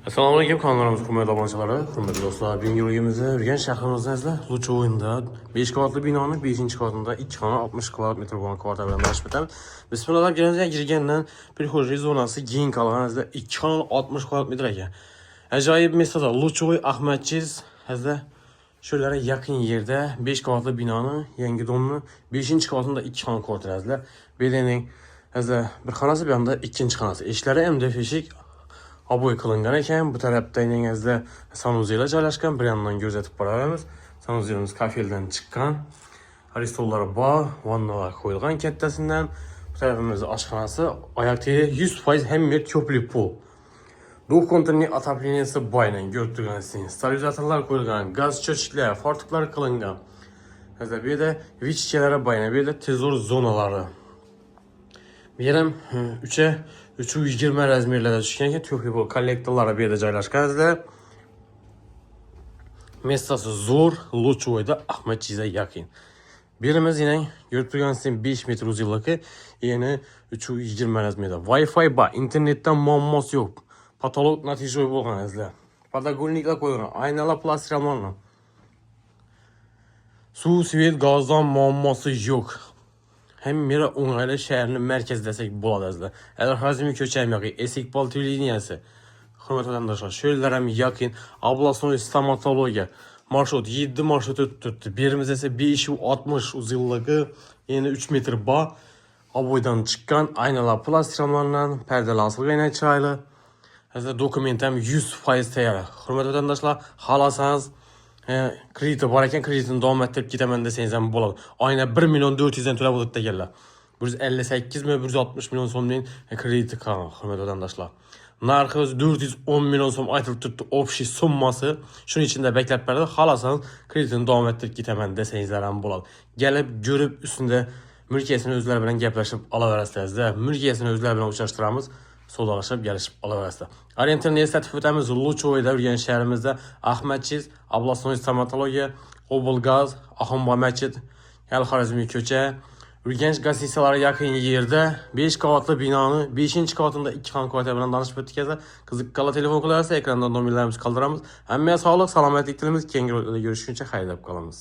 Assalomu alaykum kanallarimiz hurmatli obunachilar, hurmatli do'stlar. Bugungi o'yinimizda Urganch shahrimizda Luch o'yinida 5 qavatli binoni 5-qavatida 2 xona 60 kvadrat bo'lgan kvartira bilan tanishib o'tamiz. Bismillah girgandan prixожий zonasi keng qolganizda 2 xona 60 kvadrat ekan. Ajoyib mesada Luch o'y Ahmadchiz hazda shularga yaqin yerda 5 qavatli binoni yangi domni 5-qavatida 2 xona kvartirasida. Bedening hazda bir xonasi, bu yoqda ikkinchi xonasi. Eshiklari MDF eshik Aboy qilingan ekan. Bu tarafda yengizda sanuzellar joylashgan. Bir yandan ko'rsatib boramiz. Sanuzelimiz kafeldan chiqqan. Aristollari bor, vannalar qo'yilgan kattasidan. Bu tarafimizda oshxonasi, oyoq teri 100% hammer ko'pli pol. Двухконтурный отопленияsi boynan ko'rib turgansizlar. Stabilizatorlar qo'yilgan, gaz cho'chiklar, fortiklar qilingan. Hozir bu yerda vichchalari boynan, bu yerda tezor zonalari. Bu yerim 320 razmerlarda tushgan ekan. Ko'pli bu kollektorlari bu yerda joylashgan. Mestasi zo'r, Luch o'yda Ahmadchizga yaqin. Birimiz yana ko'rib turgansizlar 5 metr uzunligi, yana 320 razmerda. Wi-Fi bor, internetdan muammosi yo'q. Patolog natija bo'lgan azlar. Podogolniklar qo'yilgan, aynalar plastirlangan. Suv, svet, gazdan muammosi yo'q. Hem mera o'ng'ayli shaharni markazi desak bo'ladi azlar. Al-Hazimiy ko'cha ham yo'q, Esikpol televideniyasi. Hurmatli vatandoshlar, shu yerlar ham yaqin. Областной stomatologiya marshrut 7 marshrut o'tib turibdi. Birimiz esa 560 uzunligi, yana 3 metr bor. Aboydan chiqqan, aynalar plastirlangan, pardalar asilgan chiroyli. Hozir dokument ham 100% tayyor. Hurmatli vatandoshlar, xohlasangiz krediti bor ekan, kreditini davom ettirib ketaman desangiz ham bo'ladi. Oyna 1.400.000 dan to'lab o'tib deganlar. 158 mi 160 million so'mning krediti qolgan, hurmatli vatandoshlar. Narxi 410 million so'm aytilib turibdi, общий summasi. Shuning ichida beklab beradi. Xohlasangiz kreditini davom ettirib ketaman desangizlar ham bo'ladi. Kelib, ko'rib, ustida mulkiyasini o'zlari bilan gaplashib olaverasizlar. Mulkiyasini o'zlari bilan uchrashtiramiz. Savdolashib, kelishib olaverasizlar. Orientirni eslatib o'tamiz. Luch o'yda Urganch shahrimizda Ahmadchiz, Областной stomatologiya, Oblgaz, Ahomboy masjid, Al-Xorazmiy ko'cha, Urganch gazetsalari yaqin yerda 5 qavatli binoni 5-qavatida 2 xona kvartira bilan tanishib o'tdik. Qiziqqanlar telefon qilarsa, ekranda nomerlarimizni qoldiramiz. Hammaga sog'lik, salomatlik tilamiz. Keyingi videoda ko'rishguncha xayrlab qolamiz.